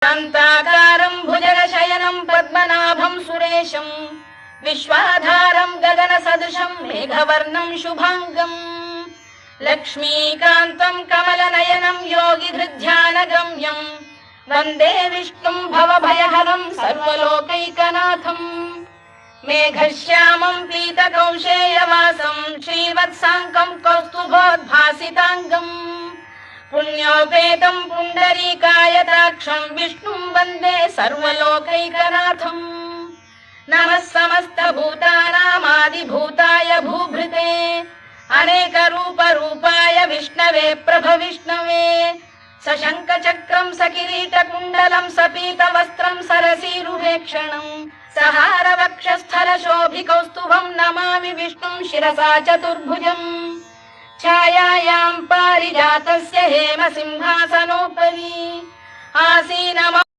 शान्ताकारं भुजगशयनं पद्मनाभं सुरेशं विश्वाधारं गगनसदृशं मेघवर्णं शुभांगं लक्ष्मीकान्तं कमलनयनं योगिधृध्यानगम्यं वन्दे विष्णुं भवभयहरं सर्वलोकैकनाथं मेघश्यामं पीतकौशेयवासं श्रीवत्साङ्कं कौस्तुभोद्भासिताङ्गं पुण्योपेतं पुण्डरीकायताक्षं विष्णुं वन्दे सर्वलोकैकनाथं नमः समस्तभूतानामादिभूताय भूभृते अनेकरूपरूपाय विष्णवे प्रभविष्णवे सशङ्खचक्रं सकिरीटकुण्डलं सपीतवस्त्रं सरसीरुहेक्षणं सहारवक्षस्थलशोभिकौस्तुभं नमामि विष्णुं शिरसा चतुर्भुजं छायायां पारिजातस्य हेमसिंहासनोपरि आसीनम